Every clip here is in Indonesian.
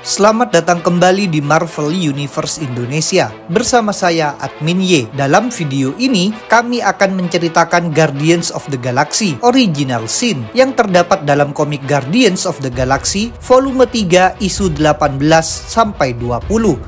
Selamat datang kembali di Marvel Universe Indonesia. Bersama saya, Admin Y. Dalam video ini, kami akan menceritakan Guardians of the Galaxy Original Sin yang terdapat dalam komik Guardians of the Galaxy volume 3 isu 18-20.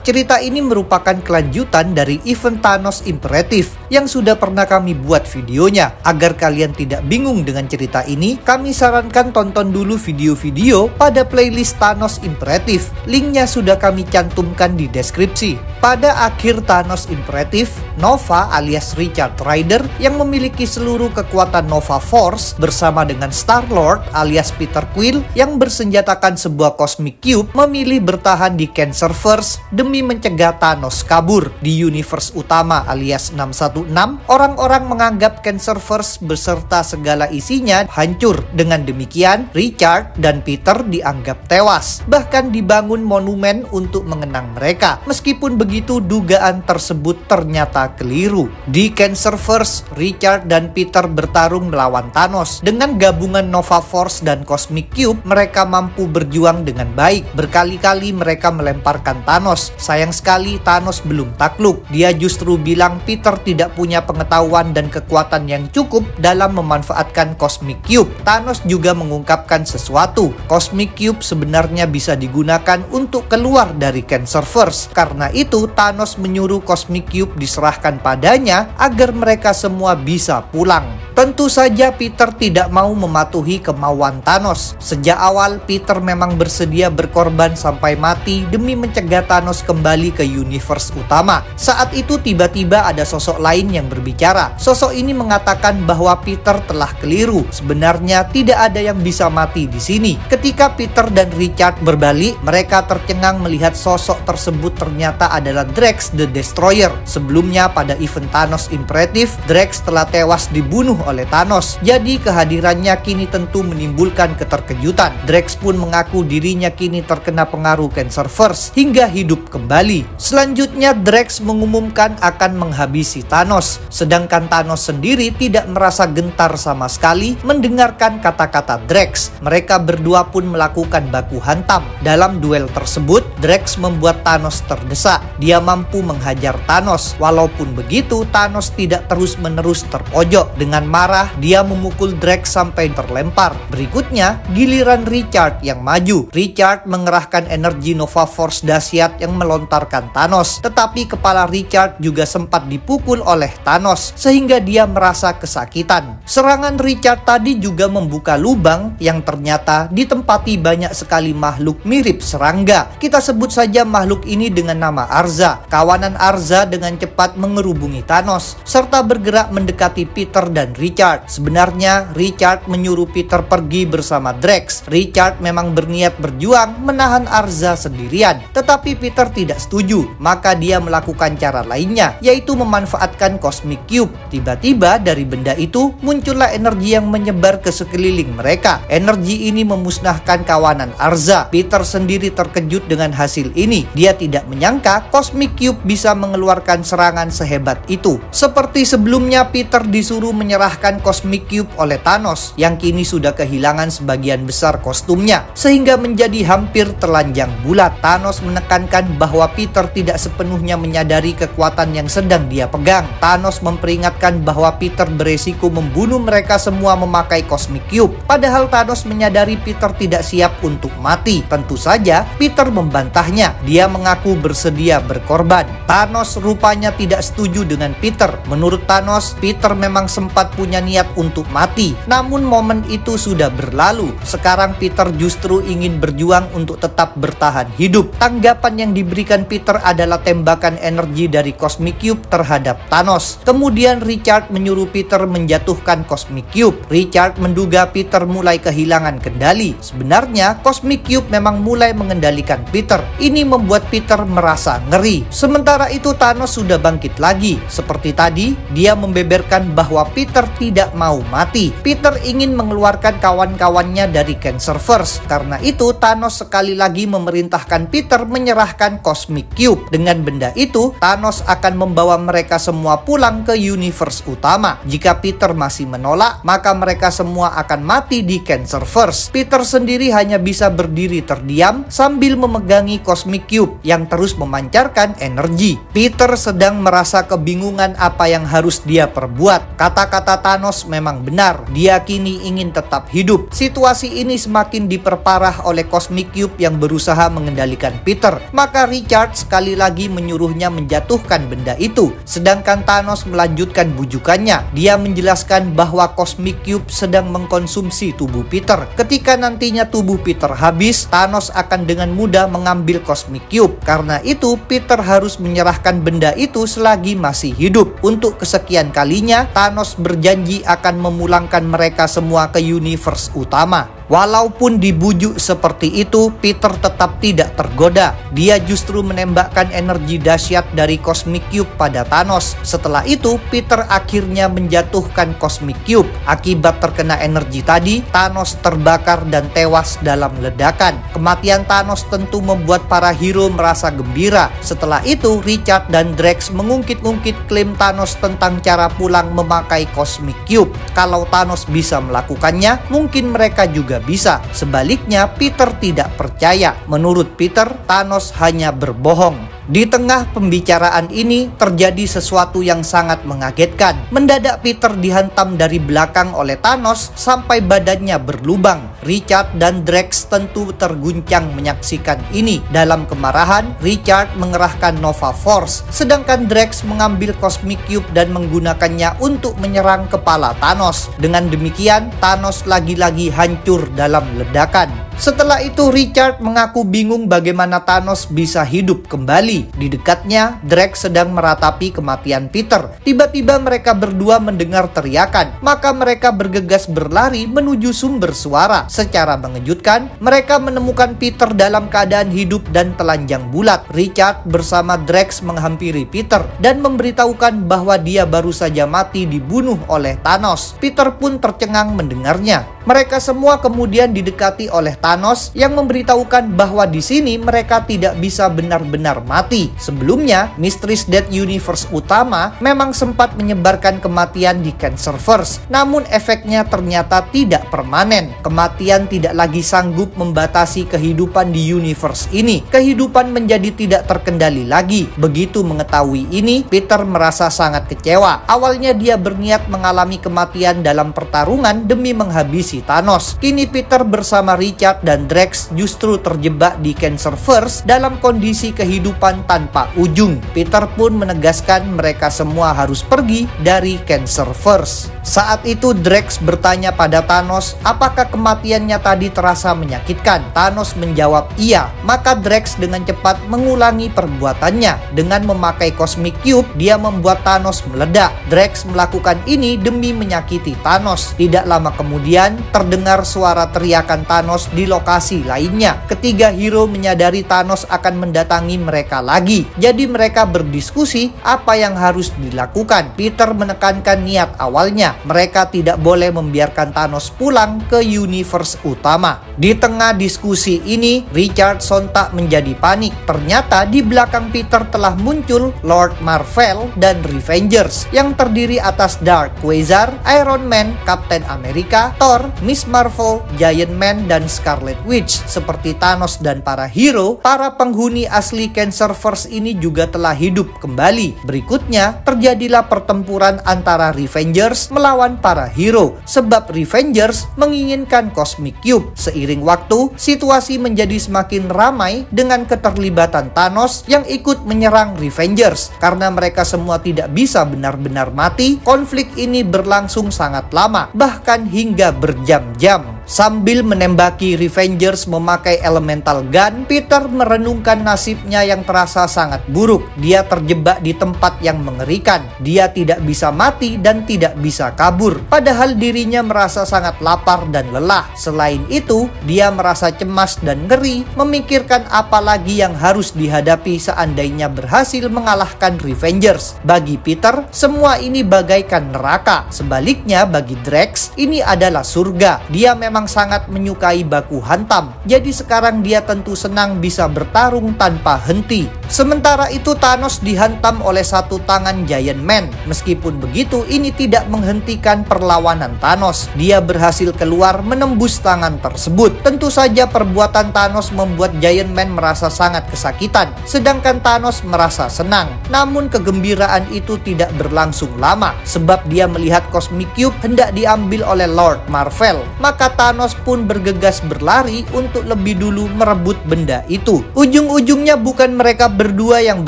Cerita ini merupakan kelanjutan dari event Thanos Imperative yang sudah pernah kami buat videonya. Agar kalian tidak bingung dengan cerita ini, kami sarankan tonton dulu video-video pada playlist Thanos Imperative. Linknya sudah kami cantumkan di deskripsi. Pada akhir Thanos Imperative, Nova alias Richard Rider yang memiliki seluruh kekuatan Nova Force bersama dengan Star-Lord alias Peter Quill yang bersenjatakan sebuah Cosmic Cube memilih bertahan di Cancerverse demi mencegah Thanos kabur. Di universe utama alias 616, orang-orang menganggap Cancerverse beserta segala isinya hancur. Dengan demikian, Richard dan Peter dianggap tewas. Bahkan dibangun monumen untuk mengenang mereka. Meskipun begitu, dugaan tersebut ternyata keliru. Di Cancerverse, Richard dan Peter bertarung melawan Thanos. Dengan gabungan Nova Force dan Cosmic Cube, mereka mampu berjuang dengan baik. Berkali-kali mereka melemparkan Thanos. Sayang sekali Thanos belum takluk. Dia justru bilang Peter tidak punya pengetahuan dan kekuatan yang cukup dalam memanfaatkan Cosmic Cube. Thanos juga mengungkapkan sesuatu. Cosmic Cube sebenarnya bisa digunakan untuk keluar dari Cancerverse. Karena itu, Thanos menyuruh Cosmic Cube diserahkan padanya agar mereka semua bisa pulang. Tentu saja Peter tidak mau mematuhi kemauan Thanos. Sejak awal, Peter memang bersedia berkorban sampai mati demi mencegah Thanos kembali ke universe utama. Saat itu tiba-tiba ada sosok lain yang berbicara. Sosok ini mengatakan bahwa Peter telah keliru. Sebenarnya tidak ada yang bisa mati di sini. Ketika Peter dan Richard berbalik, mereka tercengang melihat sosok tersebut ternyata adalah Drax the Destroyer. Sebelumnya pada event Thanos Imperative, Drax telah tewas dibunuh oleh Thanos. Jadi kehadirannya kini tentu menimbulkan keterkejutan. Drax pun mengaku dirinya kini terkena pengaruh Cancerverse hingga hidup kembali. Selanjutnya Drax mengumumkan akan menghabisi Thanos. Sedangkan Thanos sendiri tidak merasa gentar sama sekali mendengarkan kata-kata Drax. Mereka berdua pun melakukan baku hantam. Dalam duel tersebut, Drax membuat Thanos terdesak. Dia mampu menghajar Thanos. Walaupun begitu, Thanos tidak terus-menerus terpojok. Dengan marah, dia memukul Drax sampai terlempar. Berikutnya, giliran Richard yang maju. Richard mengerahkan energi Nova Force dahsyat yang melontarkan Thanos. Tetapi kepala Richard juga sempat dipukul oleh Thanos, sehingga dia merasa kesakitan. Serangan Richard tadi juga membuka lubang yang ternyata ditempati banyak sekali makhluk mirip serangga. Kita sebut saja makhluk ini dengan nama Arza. Kawanan Arza dengan cepat mengerubungi Thanos, serta bergerak mendekati Peter dan Richard. Sebenarnya Richard menyuruh Peter pergi bersama Drax. Richard memang berniat berjuang menahan Arza sendirian, tetapi Peter tidak setuju. Maka dia melakukan cara lainnya, yaitu memanfaatkan Cosmic Cube. Tiba-tiba dari benda itu muncullah energi yang menyebar ke sekeliling mereka. Energi ini memusnahkan kawanan Arza. Peter sendiri terkejut dengan hasil ini. Dia tidak menyangka Cosmic Cube bisa mengeluarkan serangan sehebat itu. Seperti sebelumnya, Peter disuruh menyerahkan Cosmic Cube oleh Thanos yang kini sudah kehilangan sebagian besar kostumnya sehingga menjadi hampir telanjang bulat. Thanos menekankan bahwa Peter tidak sepenuhnya menyadari kekuatan yang sedang dia pegang. Thanos memperingatkan bahwa Peter beresiko membunuh mereka semua memakai Cosmic Cube. Padahal Thanos menyadari Peter tidak siap untuk mati. Tentu saja Peter membantahnya. Dia mengaku bersedia berkorban. Thanos rupanya tidak setuju dengan Peter. Menurut Thanos, Peter memang sempat punya niat untuk mati. Namun momen itu sudah berlalu. Sekarang Peter justru ingin berjuang untuk tetap bertahan hidup. Tanggapan yang diberikan Peter adalah tembakan energi dari Cosmic Cube terhadap Thanos. Kemudian Richard menyuruh Peter menjatuhkan Cosmic Cube. Richard menduga Peter mulai kehilangan kendali. Sebenarnya Cosmic Cube memang mulai mengendalikan Peter. Ini membuat Peter merasa ngeri. Sementara itu Thanos sudah bangkit lagi. Seperti tadi, dia membeberkan bahwa Peter tidak mau mati. Peter ingin mengeluarkan kawan-kawannya dari Cancerverse. Karena itu Thanos sekali lagi memerintahkan Peter menyerahkan Cosmic Cube. Dengan benda itu, Thanos akan membawa mereka semua semua pulang ke universe utama. Jika Peter masih menolak, maka mereka semua akan mati di Cancerverse. Peter sendiri hanya bisa berdiri terdiam sambil memegangi Cosmic Cube yang terus memancarkan energi. Peter sedang merasa kebingungan apa yang harus dia perbuat. Kata-kata Thanos memang benar. Dia kini ingin tetap hidup. Situasi ini semakin diperparah oleh Cosmic Cube yang berusaha mengendalikan Peter. Maka Richard sekali lagi menyuruhnya menjatuhkan benda itu. Sedangkan Thanos melanjutkan bujukannya. Dia menjelaskan bahwa Cosmic Cube sedang mengkonsumsi tubuh Peter. Ketika nantinya tubuh Peter habis, Thanos akan dengan mudah mengambil Cosmic Cube. Karena itu, Peter harus menyerahkan benda itu selagi masih hidup. Untuk kesekian kalinya, Thanos berjanji akan memulangkan mereka semua ke universe utama. Walaupun dibujuk seperti itu, Peter tetap tidak tergoda. Dia justru menembakkan energi dahsyat dari Cosmic Cube pada Thanos. Setelah itu, Peter akhirnya menjatuhkan Cosmic Cube. Akibat terkena energi tadi, Thanos terbakar dan tewas dalam ledakan. Kematian Thanos tentu membuat para hero merasa gembira. Setelah itu, Richard dan Drax mengungkit-ungkit klaim Thanos tentang cara pulang memakai Cosmic Cube. Kalau Thanos bisa melakukannya, mungkin mereka juga bisa. Sebaliknya, Peter tidak percaya. Menurut Peter, Thanos hanya berbohong. Di tengah pembicaraan ini terjadi sesuatu yang sangat mengagetkan. Mendadak Peter dihantam dari belakang oleh Thanos sampai badannya berlubang. Richard dan Drax tentu terguncang menyaksikan ini. Dalam kemarahan, Richard mengerahkan Nova Force, sedangkan Drax mengambil Cosmic Cube dan menggunakannya untuk menyerang kepala Thanos. Dengan demikian, Thanos lagi-lagi hancur dalam ledakan. Setelah itu, Richard mengaku bingung bagaimana Thanos bisa hidup kembali. Di dekatnya, Drax sedang meratapi kematian Peter. Tiba-tiba mereka berdua mendengar teriakan, maka mereka bergegas berlari menuju sumber suara. Secara mengejutkan, mereka menemukan Peter dalam keadaan hidup dan telanjang bulat. Richard bersama Drax menghampiri Peter dan memberitahukan bahwa dia baru saja mati dibunuh oleh Thanos. Peter pun tercengang mendengarnya. Mereka semua kemudian didekati oleh Thanos yang memberitahukan bahwa di sini mereka tidak bisa benar-benar mati. Sebelumnya, Mysteries Dead Universe utama memang sempat menyebarkan kematian di Cancerverse, namun efeknya ternyata tidak permanen. Kematian tidak lagi sanggup membatasi kehidupan di universe ini. Kehidupan menjadi tidak terkendali lagi. Begitu mengetahui ini, Peter merasa sangat kecewa. Awalnya dia berniat mengalami kematian dalam pertarungan demi menghabisi Thanos. Kini Peter bersama Richard dan Drax justru terjebak di Cancerverse dalam kondisi kehidupan tanpa ujung. Peter pun menegaskan mereka semua harus pergi dari Cancerverse. Saat itu Drax bertanya pada Thanos apakah kematiannya tadi terasa menyakitkan. Thanos menjawab iya. Maka Drax dengan cepat mengulangi perbuatannya. Dengan memakai Cosmic Cube, dia membuat Thanos meledak. Drax melakukan ini demi menyakiti Thanos. Tidak lama kemudian terdengar suara teriakan Thanos di lokasi lainnya. Ketiga hero menyadari Thanos akan mendatangi mereka lagi. Jadi mereka berdiskusi apa yang harus dilakukan. Peter menekankan niat awalnya. Mereka tidak boleh membiarkan Thanos pulang ke universe utama. Di tengah diskusi ini, Richard sontak menjadi panik. Ternyata di belakang Peter telah muncul Lord Marvel dan Revengers yang terdiri atas Dark Quasar, Iron Man, Captain America, Thor, Miss Marvel, Giant Man, dan Scarlet Witch. Seperti Thanos dan para hero, para penghuni asli Cancerverse ini juga telah hidup kembali. Berikutnya, terjadilah pertempuran antara Revengers melawan para hero, sebab Revengers menginginkan Cosmic Cube. Seiring waktu, situasi menjadi semakin ramai dengan keterlibatan Thanos yang ikut menyerang Revengers. Karena mereka semua tidak bisa benar-benar mati, konflik ini berlangsung sangat lama, bahkan hingga berjam-jam. Sambil menembaki Revengers memakai elemental gun, Peter merenungkan nasibnya yang terasa sangat buruk. Dia terjebak di tempat yang mengerikan. Dia tidak bisa mati dan tidak bisa kabur. Padahal dirinya merasa sangat lapar dan lelah. Selain itu, dia merasa cemas dan ngeri, memikirkan apa lagi yang harus dihadapi seandainya berhasil mengalahkan Revengers. Bagi Peter, semua ini bagaikan neraka. Sebaliknya, bagi Drax, ini adalah surga. Dia memang memang sangat menyukai baku hantam. Jadi sekarang dia tentu senang bisa bertarung tanpa henti. Sementara itu Thanos dihantam oleh satu tangan Giant Man. Meskipun begitu, ini tidak menghentikan perlawanan Thanos. Dia berhasil keluar menembus tangan tersebut. Tentu saja perbuatan Thanos membuat Giant Man merasa sangat kesakitan, sedangkan Thanos merasa senang. Namun kegembiraan itu tidak berlangsung lama, sebab dia melihat Cosmic Cube hendak diambil oleh Lord Marvel. Maka Thanos pun bergegas berlari untuk lebih dulu merebut benda itu. Ujung-ujungnya bukan mereka berdua yang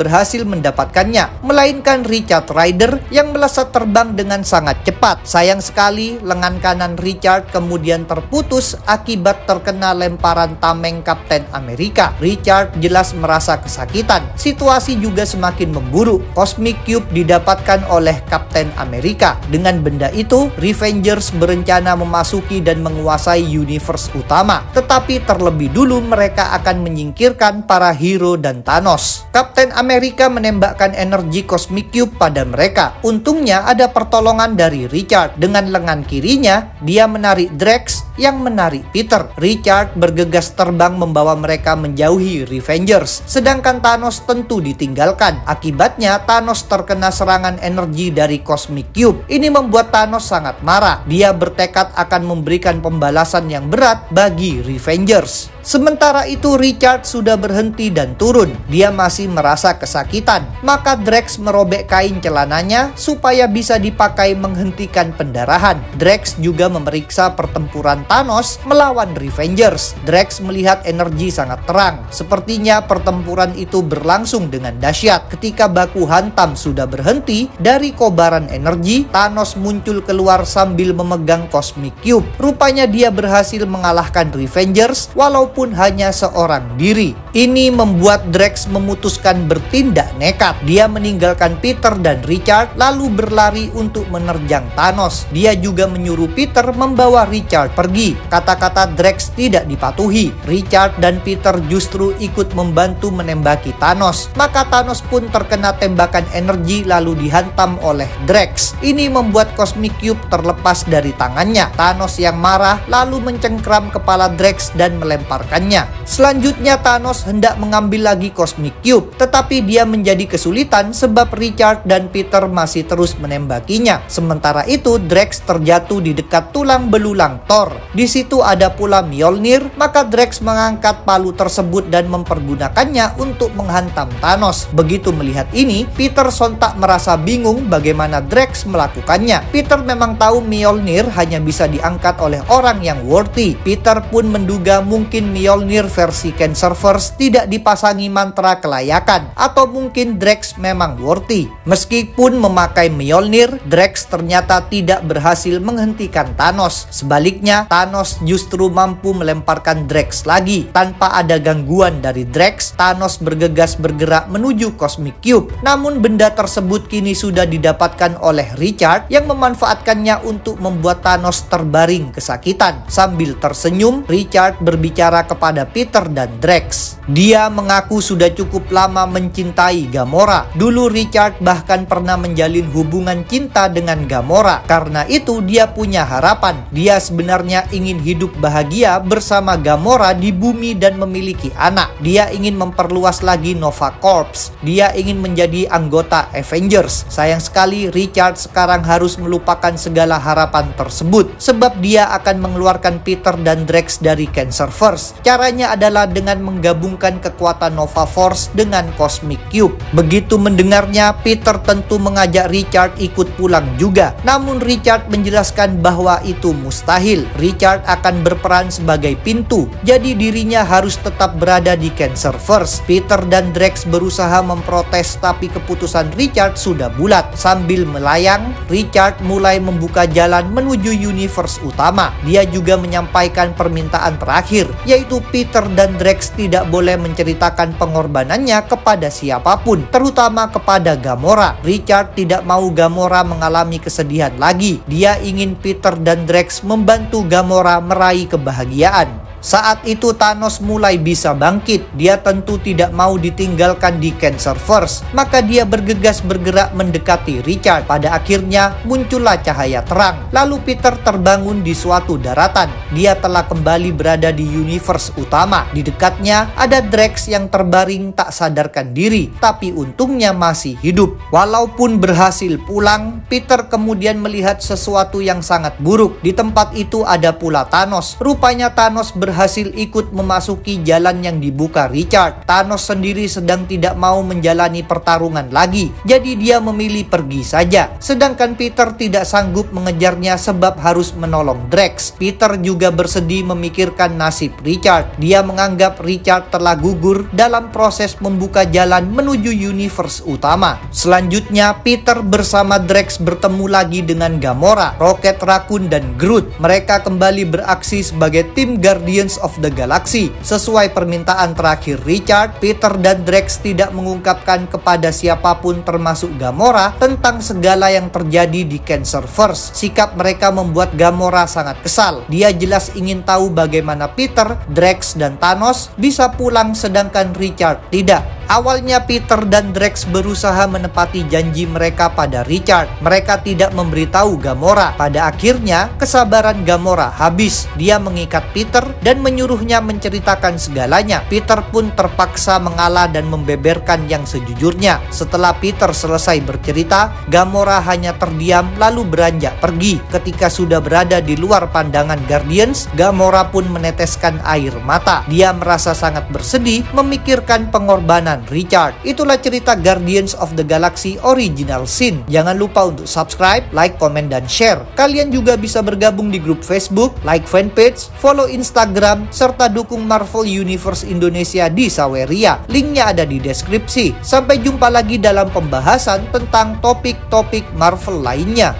berhasil mendapatkannya, melainkan Richard Rider yang melesat terbang dengan sangat cepat. Sayang sekali lengan kanan Richard kemudian terputus akibat terkena lemparan tameng Kapten Amerika. Richard jelas merasa kesakitan. Situasi juga semakin memburuk. Cosmic Cube didapatkan oleh Kapten Amerika. Dengan benda itu, Revengers berencana memasuki dan menguasai universe utama. Tetapi terlebih dulu mereka akan menyingkirkan para hero dan Thanos. Kapten Amerika menembakkan energi Cosmic Cube pada mereka. Untungnya ada pertolongan dari Richard. Dengan lengan kirinya, dia menarik Drax yang menarik Peter. Richard bergegas terbang membawa mereka menjauhi Revengers. Sedangkan Thanos tentu ditinggalkan. Akibatnya Thanos terkena serangan energi dari Cosmic Cube. Ini membuat Thanos sangat marah. Dia bertekad akan memberikan pembalasan yang berat bagi Revengers. Sementara itu Richard sudah berhenti dan turun. Dia masih merasa kesakitan. Maka Drax merobek kain celananya supaya bisa dipakai menghentikan pendarahan. Drax juga memeriksa pertempuran Thanos melawan Revengers. Drax melihat energi sangat terang. Sepertinya pertempuran itu berlangsung dengan dahsyat. Ketika baku hantam sudah berhenti, dari kobaran energi, Thanos muncul keluar sambil memegang Cosmic Cube. Rupanya dia berhasil mengalahkan Revengers walaupun hanya seorang diri. Ini membuat Drax memutuskan bertindak nekat. Dia meninggalkan Peter dan Richard lalu berlari untuk menerjang Thanos. Dia juga menyuruh Peter membawa Richard pergi. Kata-kata Drax tidak dipatuhi. Richard dan Peter justru ikut membantu menembaki Thanos. Maka Thanos pun terkena tembakan energi lalu dihantam oleh Drax. Ini membuat Cosmic Cube terlepas dari tangannya. Thanos yang marah lalu mencengkram kepala Drax dan melemparkannya. Selanjutnya Thanos hendak mengambil lagi Cosmic Cube, tetapi dia menjadi kesulitan sebab Richard dan Peter masih terus menembakinya. Sementara itu Drax terjatuh di dekat tulang belulang Thor. Di situ ada pula Mjolnir, maka Drax mengangkat palu tersebut dan mempergunakannya untuk menghantam Thanos. Begitu melihat ini, Peter sontak merasa bingung bagaimana Drax melakukannya. Peter memang tahu Mjolnir hanya bisa diangkat oleh orang yang worthy. Peter pun menduga mungkin Mjolnir versi Cancerverse tidak dipasangi mantra kelayakan, atau mungkin Drax memang worthy. Meskipun memakai Mjolnir, Drax ternyata tidak berhasil menghentikan Thanos. Sebaliknya, Thanos justru mampu melemparkan Drax lagi. Tanpa ada gangguan dari Drax, Thanos bergegas bergerak menuju Cosmic Cube. Namun benda tersebut kini sudah didapatkan oleh Richard yang memanfaatkannya untuk membuat Thanos terbaring kesakitan. Sambil tersenyum, Richard berbicara kepada Peter dan Drax. Dia mengaku sudah cukup lama mencintai Gamora. Dulu Richard bahkan pernah menjalin hubungan cinta dengan Gamora. Karena itu dia punya harapan. Dia sebenarnya ingin hidup bahagia bersama Gamora di bumi dan memiliki anak. Dia ingin memperluas lagi Nova Corps. Dia ingin menjadi anggota Avengers. Sayang sekali Richard sekarang harus melupakan segala harapan tersebut, sebab dia akan mengeluarkan Peter dan Drax dari Cancerverse. Caranya adalah dengan menggabungkan kekuatan Nova Force dengan Cosmic Cube. Begitu mendengarnya, Peter tentu mengajak Richard ikut pulang juga. Namun Richard menjelaskan bahwa itu mustahil. Richard akan berperan sebagai pintu, jadi dirinya harus tetap berada di Cancerverse. Peter dan Drax berusaha memprotes, tapi keputusan Richard sudah bulat. Sambil melayang, Richard mulai membuka jalan menuju universe utama. Dia juga menyampaikan permintaan terakhir, yaitu Peter dan Drax tidak boleh menceritakan pengorbanannya kepada siapapun, terutama kepada Gamora. Richard tidak mau Gamora mengalami kesedihan lagi. Dia ingin Peter dan Drax membantu Gamora meraih kebahagiaan. Saat itu Thanos mulai bisa bangkit. Dia tentu tidak mau ditinggalkan di Cancerverse, maka dia bergegas bergerak mendekati Richard. Pada akhirnya muncullah cahaya terang. Lalu Peter terbangun di suatu daratan. Dia telah kembali berada di universe utama. Di dekatnya ada Drax yang terbaring tak sadarkan diri, tapi untungnya masih hidup. Walaupun berhasil pulang, Peter kemudian melihat sesuatu yang sangat buruk. Di tempat itu ada pula Thanos. Rupanya Thanos berhasil ikut memasuki jalan yang dibuka Richard. Thanos sendiri sedang tidak mau menjalani pertarungan lagi, jadi dia memilih pergi saja. Sedangkan Peter tidak sanggup mengejarnya sebab harus menolong Drax. Peter juga bersedih memikirkan nasib Richard. Dia menganggap Richard telah gugur dalam proses membuka jalan menuju universe utama. Selanjutnya Peter bersama Drax bertemu lagi dengan Gamora, Rocket Raccoon, dan Groot. Mereka kembali beraksi sebagai tim Guardians of the Galaxy. Sesuai permintaan terakhir Richard, Peter dan Drax tidak mengungkapkan kepada siapapun termasuk Gamora tentang segala yang terjadi di Cancerverse. Sikap mereka membuat Gamora sangat kesal. Dia jelas ingin tahu bagaimana Peter, Drax, dan Thanos bisa pulang sedangkan Richard tidak. Awalnya Peter dan Drax berusaha menepati janji mereka pada Richard. Mereka tidak memberitahu Gamora. Pada akhirnya kesabaran Gamora habis. Dia mengikat Peter dan menyuruhnya menceritakan segalanya. Peter pun terpaksa mengalah dan membeberkan yang sejujurnya. Setelah Peter selesai bercerita, Gamora hanya terdiam lalu beranjak pergi. Ketika sudah berada di luar pandangan Guardians, Gamora pun meneteskan air mata. Dia merasa sangat bersedih memikirkan pengorbanan Richard. Itulah cerita Guardians of the Galaxy Original Sin. Jangan lupa untuk subscribe, like, komen, dan share. Kalian juga bisa bergabung di grup Facebook, like fanpage, follow Instagram, serta dukung Marvel Universe Indonesia di Saweria. Linknya ada di deskripsi. Sampai jumpa lagi dalam pembahasan tentang topik-topik Marvel lainnya.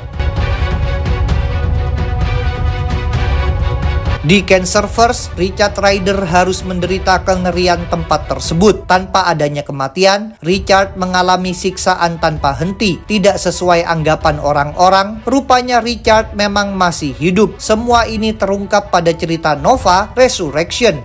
Di Cancerverse, Richard Rider harus menderita kengerian tempat tersebut. Tanpa adanya kematian, Richard mengalami siksaan tanpa henti. Tidak sesuai anggapan orang-orang, rupanya Richard memang masih hidup. Semua ini terungkap pada cerita Nova Resurrection.